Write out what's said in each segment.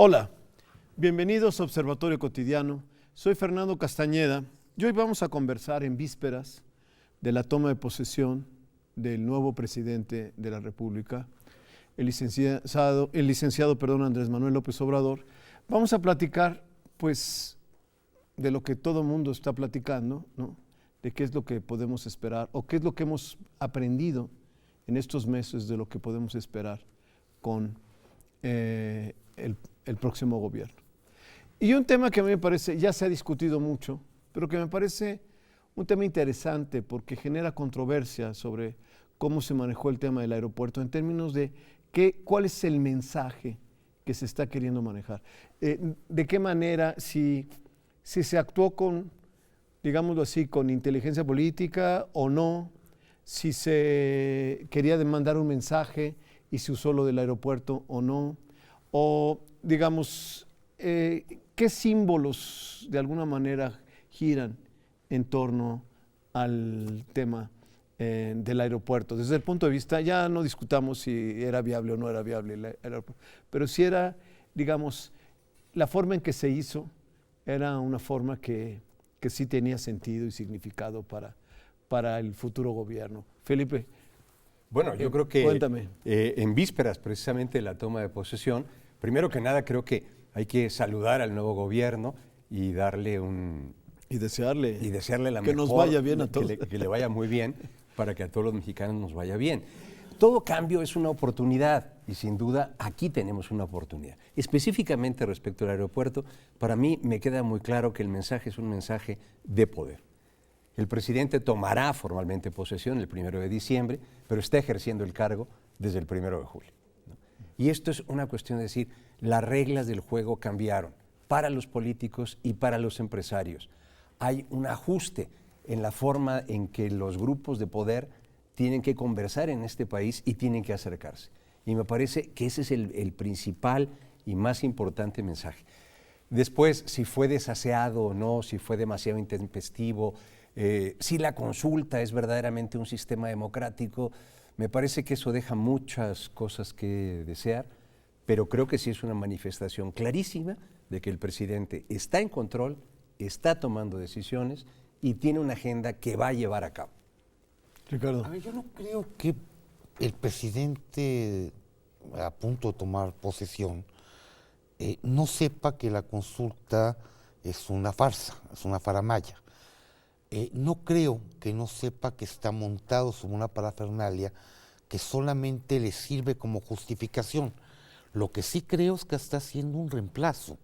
Hola, bienvenidos a Observatorio Cotidiano. Soy Fernando Castañeda y hoy vamos a conversar en vísperas de la toma de posesión del nuevo presidente de la República, el licenciado Andrés Manuel López Obrador. Vamos a platicar, pues, de lo que todo el mundo está platicando, ¿no? De qué es lo que podemos esperar o qué es lo que hemos aprendido en estos meses de lo que podemos esperar con el próximo gobierno. Y un tema que a mí me parece, ya se ha discutido mucho, pero que me parece un tema interesante porque genera controversia sobre cómo se manejó el tema del aeropuerto en términos de cuál es el mensaje que se está queriendo manejar. De qué manera, si se actuó con, digámoslo así, con inteligencia política o no, si se quería mandar un mensaje y se usó lo del aeropuerto o no, o digamos, qué símbolos de alguna manera giran en torno al tema del aeropuerto. Desde el punto de vista, ya no discutamos si era viable o no era viable el aeropuerto, pero si era, digamos, la forma en que se hizo era una forma que sí tenía sentido y significado para el futuro gobierno. Felipe. Bueno, yo creo que cuéntame. En vísperas precisamente de la toma de posesión, primero que nada creo que hay que saludar al nuevo gobierno y darle y desearle la que mejor, nos vaya bien a todos. que le vaya muy bien, para que a todos los mexicanos nos vaya bien. Todo cambio es una oportunidad y sin duda aquí tenemos una oportunidad. Específicamente respecto al aeropuerto, para mí me queda muy claro que el mensaje es un mensaje de poder. El presidente tomará formalmente posesión el 1 de diciembre, pero está ejerciendo el cargo desde el 1 de julio, ¿no? Y esto es una cuestión de decir, las reglas del juego cambiaron para los políticos y para los empresarios. Hay un ajuste en la forma en que los grupos de poder tienen que conversar en este país y tienen que acercarse. Y me parece que ese es el principal y más importante mensaje. Después, si fue desaseado o no, si fue demasiado intempestivo, si la consulta es verdaderamente un sistema democrático, me parece que eso deja muchas cosas que desear, pero creo que sí es una manifestación clarísima de que el presidente está en control, está tomando decisiones y tiene una agenda que va a llevar a cabo. Ricardo. A ver, yo no creo que el presidente a punto de tomar posesión no sepa que la consulta es una farsa, es una faramalla. No creo que no sepa que está montado sobre una parafernalia que solamente le sirve como justificación. Lo que sí creo es que está haciendo un reemplazo,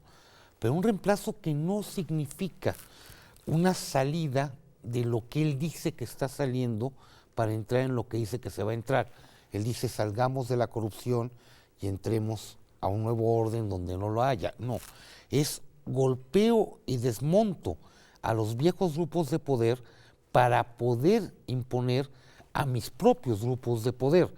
pero un reemplazo que no significa una salida de lo que él dice que está saliendo para entrar en lo que dice que se va a entrar. Él dice, salgamos de la corrupción y entremos a un nuevo orden donde no lo haya. No, es golpeo y desmonto a los viejos grupos de poder para poder imponer a mis propios grupos de poder.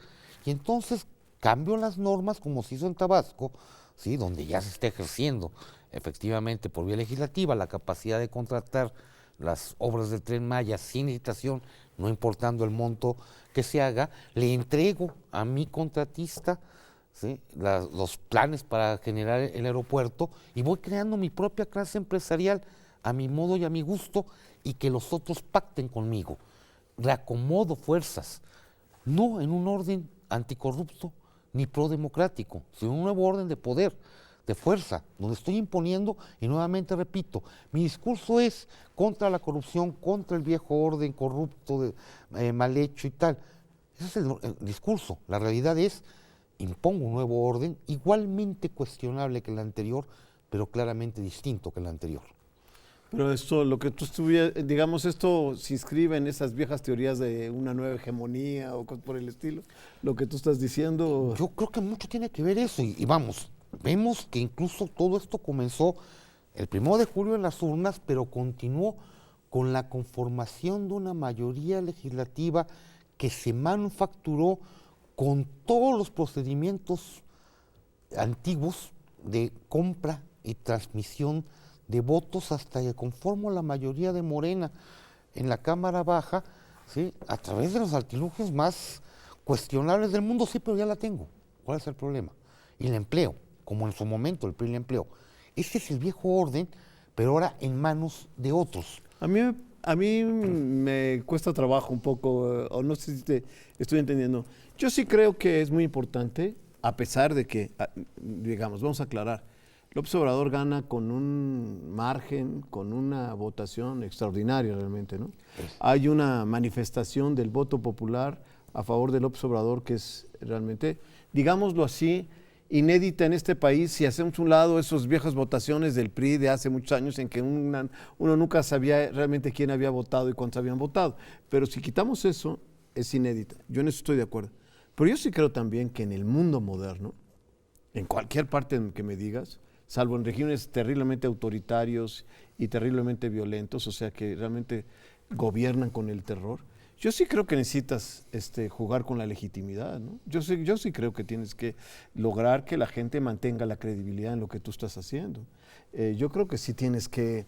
Y entonces cambio las normas como se hizo en Tabasco, ¿sí? Donde ya se está ejerciendo efectivamente por vía legislativa la capacidad de contratar las obras del Tren Maya sin licitación, no importando el monto que se haga, le entrego a mi contratista, ¿sí? Los planes para generar el aeropuerto y voy creando mi propia clase empresarial a mi modo y a mi gusto y que los otros pacten conmigo. Reacomodo fuerzas, no en un orden anticorrupto ni prodemocrático, sino en un nuevo orden de poder, de fuerza, donde estoy imponiendo, y nuevamente repito, mi discurso es contra la corrupción, contra el viejo orden corrupto, mal hecho y tal. Ese es el discurso. La realidad es, impongo un nuevo orden igualmente cuestionable que el anterior, pero claramente distinto que el anterior. Pero esto, lo que tú estuvieras, digamos, esto se inscribe en esas viejas teorías de una nueva hegemonía o cosas por el estilo, lo que tú estás diciendo. Yo creo que mucho tiene que ver eso y vamos, vemos que incluso todo esto comenzó el 1 de julio en las urnas, pero continuó con la conformación de una mayoría legislativa que se manufacturó con todos los procedimientos antiguos de compra y transmisión de votos hasta que conformó la mayoría de Morena en la Cámara Baja, ¿sí? A través de los artilugios más cuestionables del mundo, sí, pero ya la tengo. ¿Cuál es el problema? Y la empleo. como en su momento el PRI le empleó. Ese es el viejo orden, pero ahora en manos de otros. A mí me cuesta trabajo un poco, o no sé si te estoy entendiendo. Yo sí creo que es muy importante, a pesar de que, digamos, vamos a aclarar, López Obrador gana con un margen, con una votación extraordinaria realmente, ¿no? Hay una manifestación del voto popular a favor de López Obrador que es realmente, digámoslo así, inédita en este país, si hacemos un lado esas viejas votaciones del PRI de hace muchos años en que uno nunca sabía realmente quién había votado y cuántos habían votado. Pero si quitamos eso, es inédita. Yo en eso estoy de acuerdo. Pero yo sí creo también que en el mundo moderno, en cualquier parte en que me digas, salvo en regímenes terriblemente autoritarios y terriblemente violentos, o sea que realmente gobiernan con el terror, yo sí creo que necesitas jugar con la legitimidad, ¿no? Yo sí creo que tienes que lograr que la gente mantenga la credibilidad en lo que tú estás haciendo. Yo creo que sí tienes que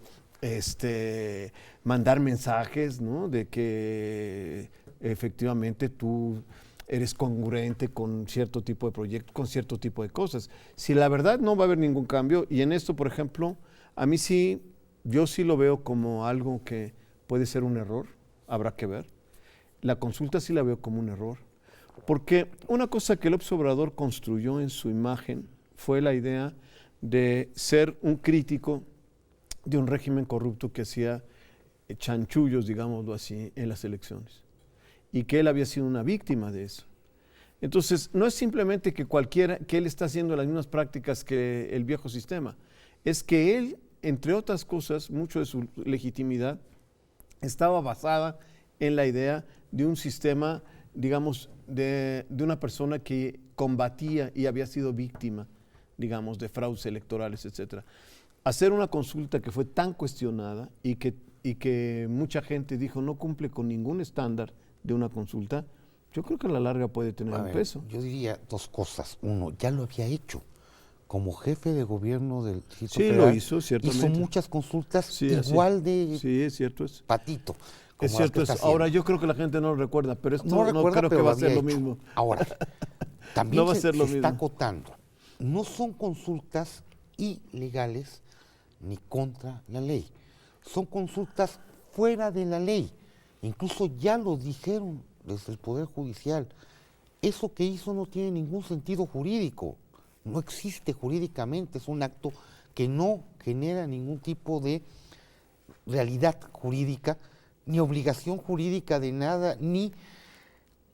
mandar mensajes, ¿no? De que efectivamente tú eres congruente con cierto tipo de proyectos, con cierto tipo de cosas. Si la verdad no va a haber ningún cambio, y en esto, por ejemplo, a mí sí, yo sí lo veo como algo que puede ser un error, habrá que ver. La consulta sí la veo como un error, porque una cosa que López Obrador construyó en su imagen fue la idea de ser un crítico de un régimen corrupto que hacía chanchullos, digámoslo así, en las elecciones, y que él había sido una víctima de eso. Entonces, no es simplemente que él está haciendo las mismas prácticas que el viejo sistema, es que él, entre otras cosas, mucho de su legitimidad estaba basada en la idea de un sistema, digamos, de una persona que combatía y había sido víctima, digamos, de fraudes electorales, etcétera. Hacer una consulta que fue tan cuestionada y que mucha gente dijo no cumple con ningún estándar de una consulta, yo creo que a la larga puede tener un peso. Yo diría dos cosas. Uno, ya lo había hecho. Como jefe de gobierno del Distrito Federal, lo hizo, ciertamente. Hizo muchas consultas sí, igual de sí, es cierto eso. patito. Es cierto eso. Ahora yo creo que la gente no lo recuerda, pero esto no creo que va a ser lo mismo. Ahora, también no se está acotando. No son consultas ilegales ni contra la ley. Son consultas fuera de la ley. Incluso ya lo dijeron desde el Poder Judicial. Eso que hizo no tiene ningún sentido jurídico. No existe jurídicamente. Es un acto que no genera ningún tipo de realidad jurídica, ni obligación jurídica de nada, ni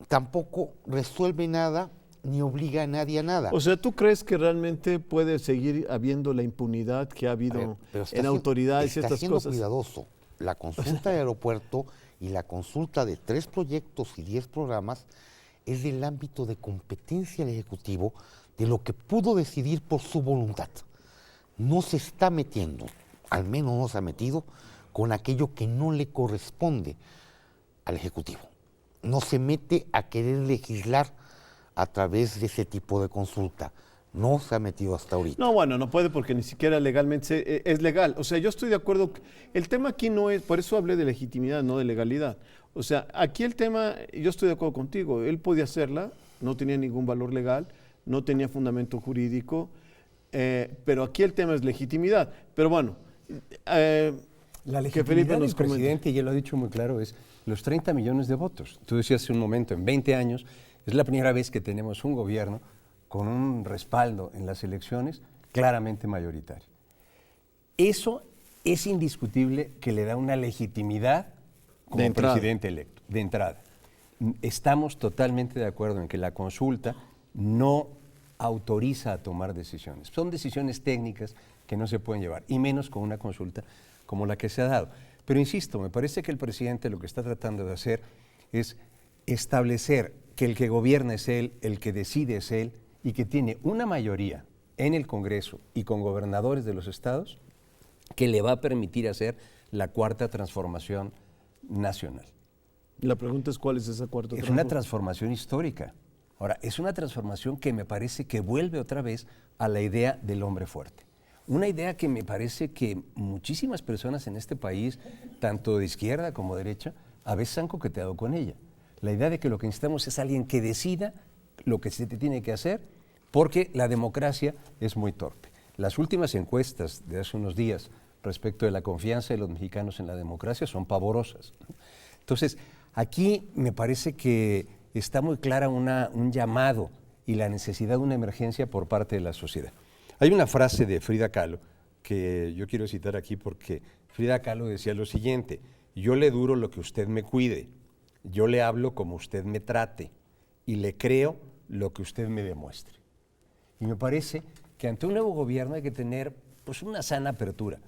tampoco resuelve nada, ni obliga a nadie a nada. O sea, ¿tú crees que realmente puede seguir habiendo la impunidad que ha habido en autoridades y estas cosas? Está siendo cuidadoso. La consulta de aeropuerto y la consulta de 3 proyectos y 10 programas es del ámbito de competencia del Ejecutivo, de lo que pudo decidir por su voluntad. No se está metiendo, al menos no se ha metido, con aquello que no le corresponde al Ejecutivo. No se mete a querer legislar a través de ese tipo de consulta. No se ha metido hasta ahorita. No, bueno, no puede porque ni siquiera legalmente es legal. O sea, yo estoy de acuerdo. El tema aquí no es, por eso hablé de legitimidad, no de legalidad. O sea, aquí el tema, yo estoy de acuerdo contigo. Él podía hacerla, no tenía ningún valor legal, no tenía fundamento jurídico, pero aquí el tema es legitimidad. Pero bueno, la legitimidad del presidente, y él lo ha dicho muy claro, es los 30 millones de votos. Tú decías hace un momento, en 20 años, es la primera vez que tenemos un gobierno con un respaldo en las elecciones claramente mayoritario. Eso es indiscutible que le da una legitimidad como presidente electo, de entrada. Estamos totalmente de acuerdo en que la consulta no autoriza a tomar decisiones. Son decisiones técnicas que no se pueden llevar, y menos con una consulta como la que se ha dado. Pero insisto, me parece que el presidente lo que está tratando de hacer es establecer que el que gobierna es él, el que decide es él, y que tiene una mayoría en el Congreso y con gobernadores de los estados que le va a permitir hacer la cuarta transformación nacional. La pregunta es, ¿cuál es esa cuarta transformación? Es una transformación histórica. Ahora, es una transformación que me parece que vuelve otra vez a la idea del hombre fuerte. Una idea que me parece que muchísimas personas en este país, tanto de izquierda como de derecha, a veces han coqueteado con ella. La idea de que lo que necesitamos es alguien que decida lo que se tiene que hacer porque la democracia es muy torpe. Las últimas encuestas de hace unos días respecto de la confianza de los mexicanos en la democracia son pavorosas. Entonces, aquí me parece que está muy clara un llamado y la necesidad de una emergencia por parte de la sociedad. Hay una frase de Frida Kahlo que yo quiero citar aquí porque Frida Kahlo decía lo siguiente: yo le duro lo que usted me cuide, yo le hablo como usted me trate y le creo lo que usted me demuestre. Y me parece que ante un nuevo gobierno hay que tener pues, una sana apertura,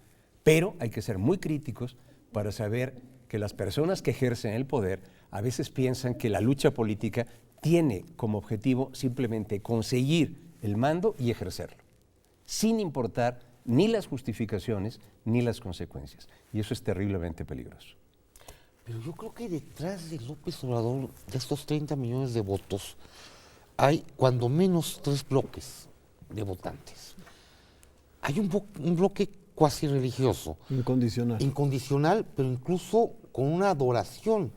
pero hay que ser muy críticos para saber que las personas que ejercen el poder a veces piensan que la lucha política tiene como objetivo simplemente conseguir el mando y ejercerlo, sin importar ni las justificaciones ni las consecuencias. Y eso es terriblemente peligroso. Pero yo creo que detrás de López Obrador, de estos 30 millones de votos, hay cuando menos 3 bloques de votantes. Hay un bloque cuasi religioso. Incondicional. Incondicional, pero incluso con una adoración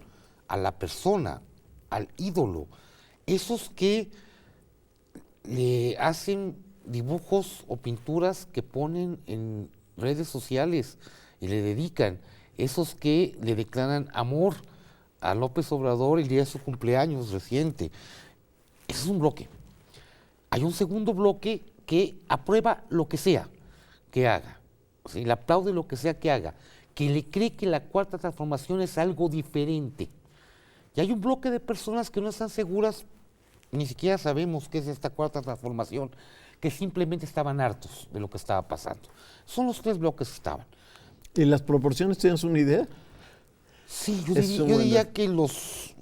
a la persona, al ídolo. Esos que le hacen dibujos o pinturas que ponen en redes sociales y le dedican. Esos que le declaran amor a López Obrador el día de su cumpleaños reciente. Ese es un bloque. Hay un segundo bloque que aprueba lo que sea que haga. O sea, le aplaude lo que sea que haga, que le cree que la cuarta transformación es algo diferente. Y hay un bloque de personas que no están seguras, ni siquiera sabemos qué es esta cuarta transformación, que simplemente estaban hartos de lo que estaba pasando. Son los 3 bloques que estaban. ¿Y las proporciones tienes una idea? Sí, yo diría que los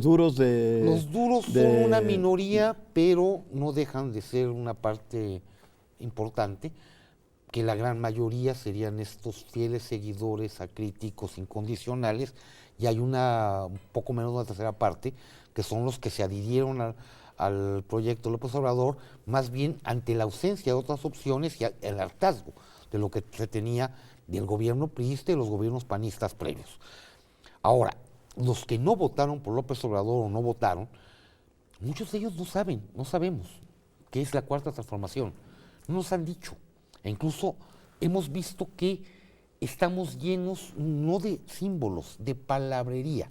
duros son una minoría, pero no dejan de ser una parte importante, que la gran mayoría serían estos fieles seguidores acríticos incondicionales, y hay un poco menos de una tercera parte, que son los que se adhirieron al proyecto López Obrador, más bien ante la ausencia de otras opciones y el hartazgo de lo que se tenía del gobierno priista y los gobiernos panistas previos. Ahora, los que no votaron por López Obrador o no votaron, muchos de ellos no sabemos qué es la cuarta transformación, no nos han dicho. E incluso hemos visto que estamos llenos no de símbolos, de palabrería,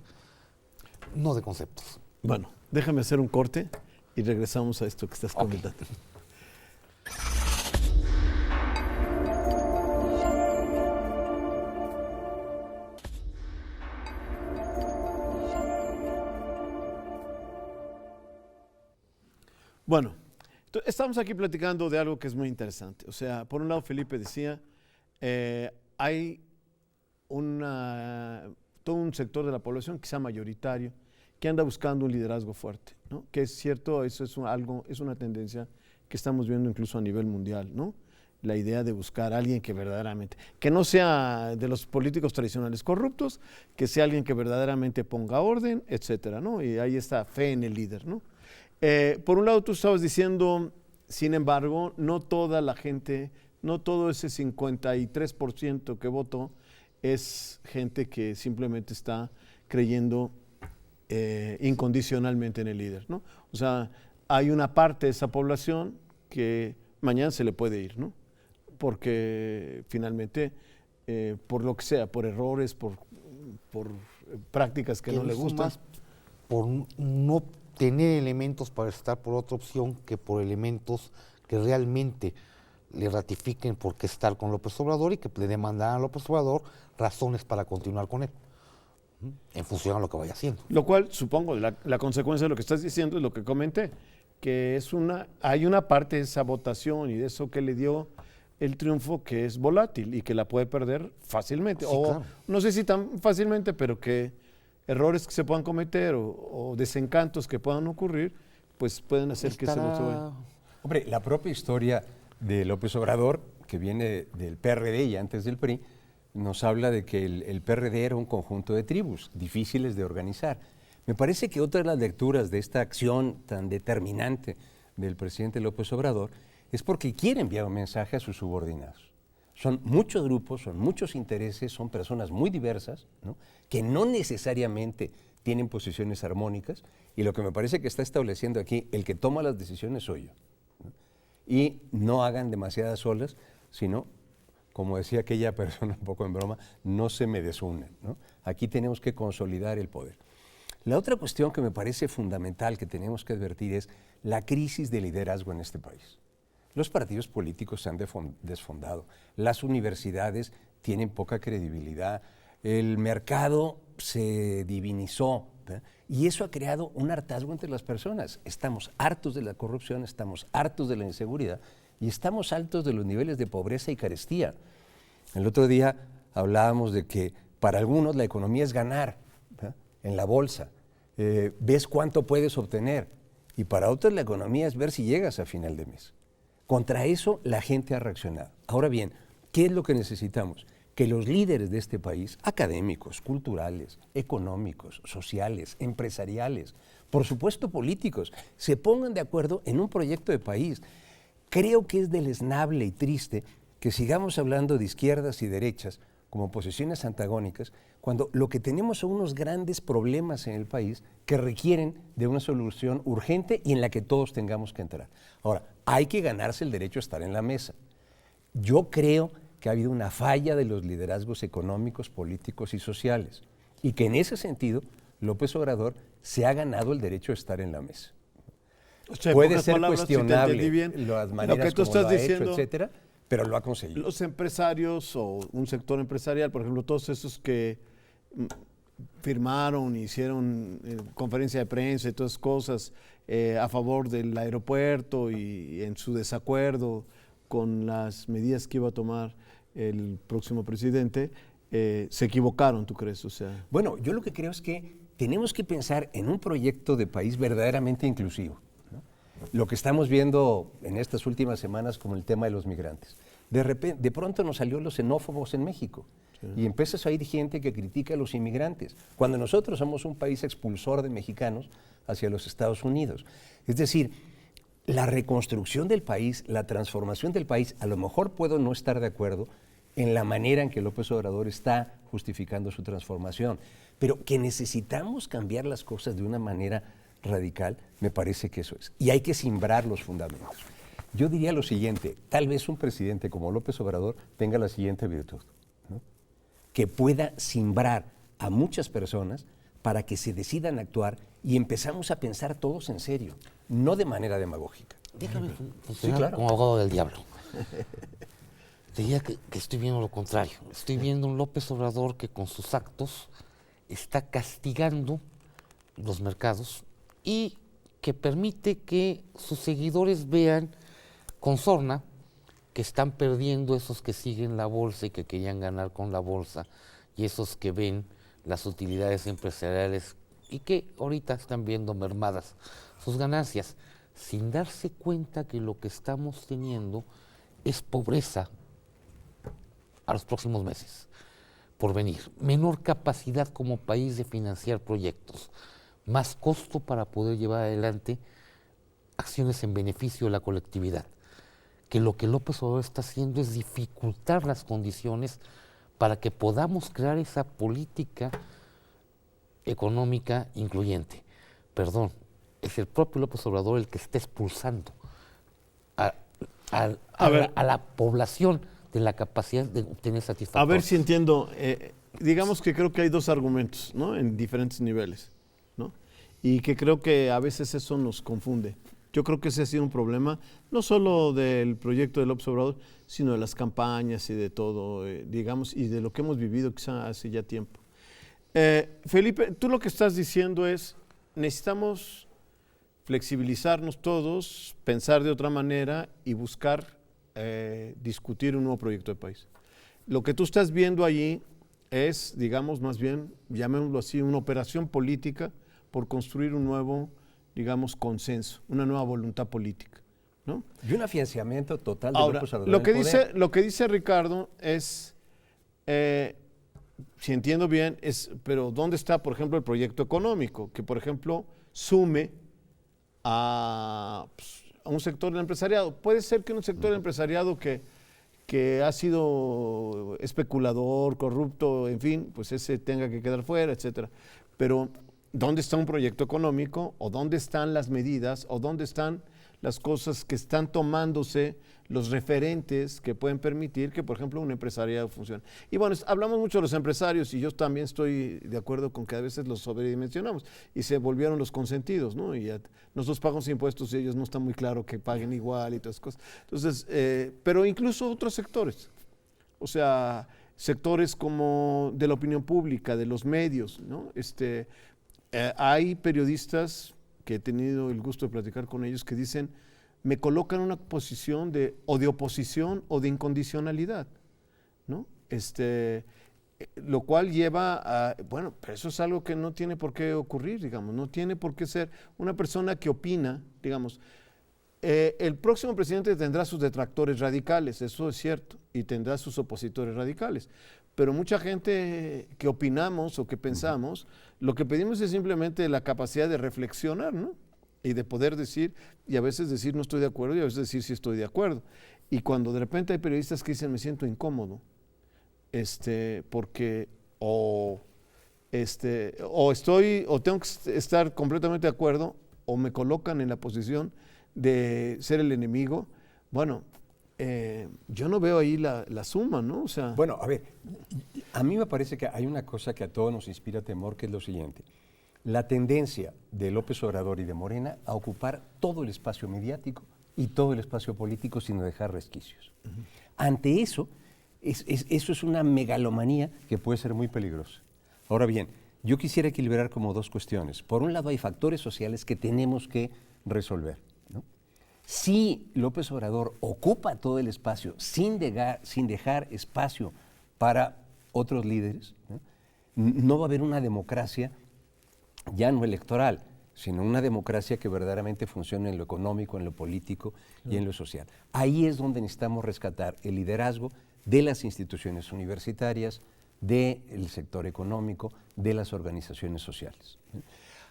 no de conceptos. Bueno, déjame hacer un corte y regresamos a esto que estás comentando. Bueno, estamos aquí platicando de algo que es muy interesante. O sea, por un lado Felipe decía, hay todo un sector de la población, quizá mayoritario, que anda buscando un liderazgo fuerte, ¿no? Que es cierto, eso es una tendencia que estamos viendo incluso a nivel mundial, ¿no? La idea de buscar a alguien que verdaderamente, que no sea de los políticos tradicionales corruptos, que sea alguien que verdaderamente ponga orden, etcétera, ¿no? Y hay esta fe en el líder, ¿no? Por un lado tú estabas diciendo, sin embargo, no toda la gente, no todo ese 53% que votó es gente que simplemente está creyendo incondicionalmente en el líder, ¿no? O sea, hay una parte de esa población que mañana se le puede ir, ¿no? Porque finalmente, por lo que sea, por errores, por prácticas que no le gustan. Más por no tener elementos para estar por otra opción que por elementos que realmente le ratifiquen por qué estar con López Obrador y que le demandan a López Obrador razones para continuar con él, en función a lo que vaya haciendo. Lo cual, supongo, la consecuencia de lo que estás diciendo es lo que comenté, que hay una parte de esa votación y de eso que le dio el triunfo que es volátil y que la puede perder fácilmente. Sí, claro. No sé si tan fácilmente, pero que errores que se puedan cometer o desencantos que puedan ocurrir, pues pueden hacer que se lo suba. Hombre, la propia historia de López Obrador, que viene del PRD y antes del PRI, nos habla de que el PRD era un conjunto de tribus difíciles de organizar. Me parece que otra de las lecturas de esta acción tan determinante del presidente López Obrador es porque quiere enviar un mensaje a sus subordinados. Son muchos grupos, son muchos intereses, son personas muy diversas, ¿no? Que no necesariamente tienen posiciones armónicas, y lo que me parece que está estableciendo aquí, el que toma las decisiones soy yo. y no hagan demasiadas olas, sino, como decía aquella persona un poco en broma, no se me desunan, ¿no? Aquí tenemos que consolidar el poder. La otra cuestión que me parece fundamental que tenemos que advertir es la crisis de liderazgo en este país. Los partidos políticos se han desfondado, las universidades tienen poca credibilidad, el mercado se divinizó, ¿verdad? Y eso ha creado un hartazgo entre las personas. Estamos hartos de la corrupción, estamos hartos de la inseguridad y estamos hartos de los niveles de pobreza y carestía. El otro día hablábamos de que para algunos la economía es ganar, ¿verdad? En la bolsa, ves cuánto puedes obtener, y para otros la economía es ver si llegas a final de mes. Contra eso la gente ha reaccionado. Ahora bien, ¿qué es lo que necesitamos? Que los líderes de este país, académicos, culturales, económicos, sociales, empresariales, por supuesto políticos, se pongan de acuerdo en un proyecto de país. Creo que es deleznable y triste que sigamos hablando de izquierdas y derechas como posiciones antagónicas, cuando lo que tenemos son unos grandes problemas en el país que requieren de una solución urgente y en la que todos tengamos que entrar. Ahora, hay que ganarse el derecho a estar en la mesa. Yo creo que ha habido una falla de los liderazgos económicos, políticos y sociales, y que en ese sentido López Obrador se ha ganado el derecho a estar en la mesa. O sea, puede ser palabras, cuestionable si bien, las maneras lo que tú como estás lo ha diciendo, hecho, etcétera, pero lo ha conseguido. Los empresarios o un sector empresarial, por ejemplo, todos esos que firmaron, hicieron conferencia de prensa y todas esas cosas a favor del aeropuerto y en su desacuerdo con las medidas que iba a tomar el próximo presidente, se equivocaron, ¿tú crees? O sea, bueno, yo lo que creo es que tenemos que pensar en un proyecto de país verdaderamente inclusivo, ¿no? Lo que estamos viendo en estas últimas semanas como el tema de los migrantes. De pronto nos salió los xenófobos en México. Sí. Y empiezas a oír gente que critica a los inmigrantes, cuando nosotros somos un país expulsor de mexicanos hacia los Estados Unidos. Es decir, la reconstrucción del país, la transformación del país, a lo mejor puedo no estar de acuerdo en la manera en que López Obrador está justificando su transformación, pero que necesitamos cambiar las cosas de una manera radical, me parece que eso es. Y hay que simbrar los fundamentos. Yo diría lo siguiente, tal vez un presidente como López Obrador tenga la siguiente virtud, ¿no? Que pueda simbrar a muchas personas para que se decidan a actuar y empezamos a pensar todos en serio, no de manera demagógica. Déjame sí, claro, como abogado del diablo. Diría que estoy viendo lo contrario. Estoy viendo un López Obrador que con sus actos está castigando los mercados y que permite que sus seguidores vean con sorna que están perdiendo esos que siguen la bolsa y que querían ganar con la bolsa, y esos que ven las utilidades empresariales y que ahorita están viendo mermadas sus ganancias, sin darse cuenta que lo que estamos teniendo es pobreza a los próximos meses por venir, menor capacidad como país de financiar proyectos, más costo para poder llevar adelante acciones en beneficio de la colectividad, que lo que López Obrador está haciendo es dificultar las condiciones para que podamos crear esa política económica incluyente. Perdón, es el propio López Obrador el que está expulsando a la población de la capacidad de obtener satisfacción. A ver si entiendo. Digamos que creo que hay dos argumentos, ¿no? En diferentes niveles, ¿no? Y que creo que a veces eso nos confunde. Yo creo que ese ha sido un problema, no solo del proyecto de López Obrador, sino de las campañas y de todo, digamos, y de lo que hemos vivido quizá hace ya tiempo. Felipe, tú lo que estás diciendo es, necesitamos flexibilizarnos todos, pensar de otra manera y buscar discutir un nuevo proyecto de país. Lo que tú estás viendo allí es, digamos, más bien, llamémoslo así, una operación política por construir un nuevo, digamos, consenso, una nueva voluntad política, ¿no? Y un afianzamiento total de Ahora, López Obrador lo que dice Ricardo es, si entiendo bien, pero ¿dónde está, por ejemplo, el proyecto económico? Que, por ejemplo, sume a un sector del empresariado. Puede ser que un sector del empresariado que ha sido especulador, corrupto, en fin, pues ese tenga que quedar fuera, etcétera. Pero ¿dónde está un proyecto económico? ¿O dónde están las medidas? ¿O dónde están las cosas que están tomándose, los referentes que pueden permitir que, por ejemplo, un empresariado funcione. Y bueno, hablamos mucho de los empresarios y yo también estoy de acuerdo con que a veces los sobredimensionamos y se volvieron los consentidos, ¿no? Y nosotros pagamos impuestos y ellos no está muy claro que paguen igual y todas esas cosas. Entonces, pero incluso otros sectores, o sea, sectores como de la opinión pública, de los medios, ¿no? Hay periodistas que he tenido el gusto de platicar con ellos que dicen, me colocan en una posición o de oposición o de incondicionalidad, ¿no? Lo cual lleva a, bueno, pero eso es algo que no tiene por qué ocurrir, digamos, no tiene por qué ser una persona que opina, digamos, el próximo presidente tendrá sus detractores radicales, eso es cierto, y tendrá sus opositores radicales, pero mucha gente que opinamos o que pensamos, lo que pedimos es simplemente la capacidad de reflexionar, ¿no? Y de poder decir, y a veces decir no estoy de acuerdo y a veces decir sí estoy de acuerdo. Y cuando de repente hay periodistas que dicen me siento incómodo, porque o tengo que estar completamente de acuerdo o me colocan en la posición de ser el enemigo, bueno, yo no veo ahí la suma, ¿no? O sea, bueno, a ver, a mí me parece que hay una cosa que a todos nos inspira temor, que es lo siguiente. La tendencia de López Obrador y de Morena a ocupar todo el espacio mediático y todo el espacio político sin dejar resquicios. Ante eso, eso es una megalomanía que puede ser muy peligrosa. Ahora bien, yo quisiera equilibrar como dos cuestiones. Por un lado, hay factores sociales que tenemos que resolver, ¿no? Si López Obrador ocupa todo el espacio sin dejar espacio para otros líderes, ¿no? No va a haber una democracia ya no electoral, sino una democracia que verdaderamente funcione en lo económico, en lo político y en lo social. Ahí es donde necesitamos rescatar el liderazgo de las instituciones universitarias, del sector económico, de las organizaciones sociales.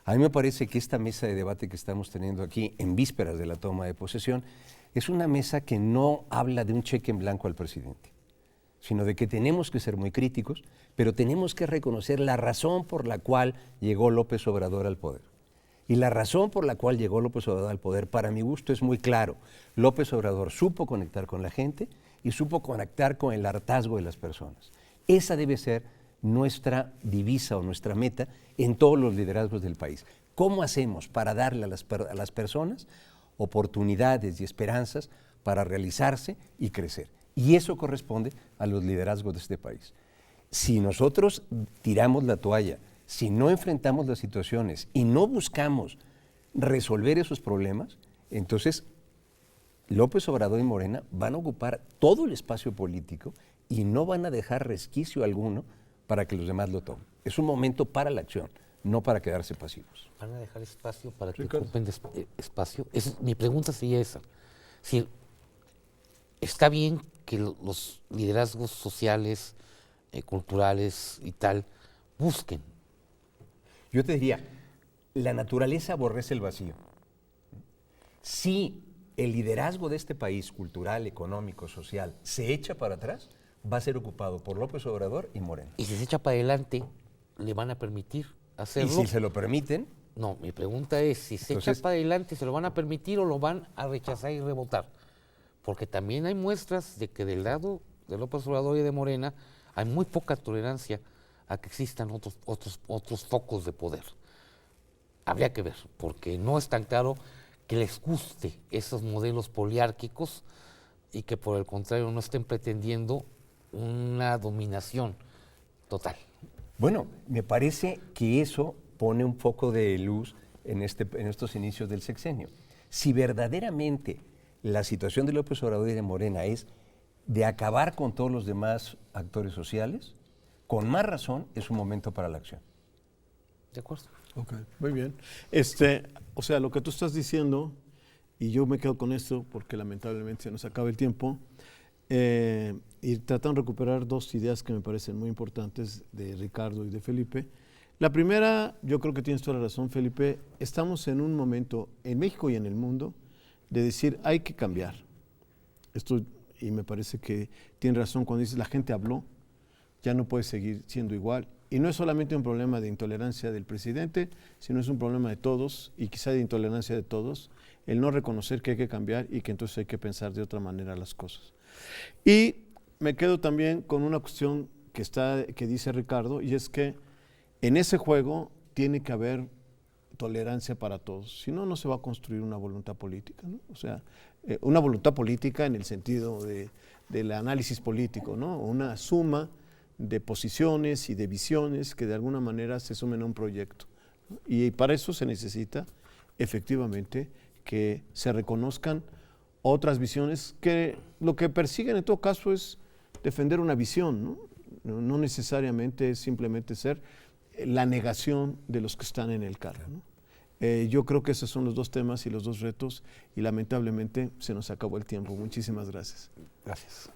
A mí me parece que esta mesa de debate que estamos teniendo aquí en vísperas de la toma de posesión es una mesa que no habla de un cheque en blanco al presidente, sino de que tenemos que ser muy críticos, pero tenemos que reconocer la razón por la cual llegó López Obrador al poder. Y la razón por la cual llegó López Obrador al poder, para mi gusto, es muy claro. López Obrador supo conectar con la gente y supo conectar con el hartazgo de las personas. Esa debe ser nuestra divisa o nuestra meta en todos los liderazgos del país. ¿Cómo hacemos para darle a las personas oportunidades y esperanzas para realizarse y crecer? Y eso corresponde a los liderazgos de este país. Si nosotros tiramos la toalla, si no enfrentamos las situaciones y no buscamos resolver esos problemas, entonces López Obrador y Morena van a ocupar todo el espacio político y no van a dejar resquicio alguno para que los demás lo tomen. Es un momento para la acción, no para quedarse pasivos. Van a dejar espacio para que ocupen espacio. Mi pregunta sería esa. Si está bien que los liderazgos sociales, culturales y tal, busquen. Yo te diría, la naturaleza aborrece el vacío. Si el liderazgo de este país, cultural, económico, social, se echa para atrás, va a ser ocupado por López Obrador y Morena. Y si se echa para adelante, ¿le van a permitir hacerlo? Y si se lo permiten... No, mi pregunta es, si se echa para adelante, ¿se lo van a permitir o lo van a rechazar y rebotar? Porque también hay muestras de que del lado de López Obrador y de Morena hay muy poca tolerancia a que existan otros focos de poder. Habría que ver, porque no es tan claro que les guste esos modelos poliárquicos y que por el contrario no estén pretendiendo una dominación total. Bueno, me parece que eso pone un poco de luz en estos inicios del sexenio. Si verdaderamente la situación de López Obrador y de Morena es de acabar con todos los demás actores sociales, con más razón es un momento para la acción. ¿De acuerdo? Ok, muy bien. O sea, lo que tú estás diciendo, y yo me quedo con esto porque lamentablemente se nos acaba el tiempo, y tratan de recuperar dos ideas que me parecen muy importantes de Ricardo y de Felipe. La primera, yo creo que tienes toda la razón, Felipe, estamos en un momento, en México y en el mundo, de decir, hay que cambiar. Esto, y me parece que tiene razón cuando dice, la gente habló, ya no puede seguir siendo igual, Y no es solamente un problema de intolerancia del presidente, sino es un problema de todos y quizá de intolerancia de todos, el no reconocer que hay que cambiar y que entonces hay que pensar de otra manera las cosas. Y me quedo también con una cuestión que dice Ricardo, y es que en ese juego tiene que haber tolerancia para todos, si no, no se va a construir una voluntad política, ¿no? O sea, una voluntad política en el sentido del análisis político, ¿no? Una suma de posiciones y de visiones que de alguna manera se sumen a un proyecto, ¿no? Y para eso se necesita efectivamente que se reconozcan otras visiones que lo que persiguen en todo caso es defender una visión, ¿no? No necesariamente es simplemente ser la negación de los que están en el cargo, ¿no? Yo creo que esos son los dos temas y los dos retos y lamentablemente se nos acabó el tiempo. Muchísimas gracias. Gracias.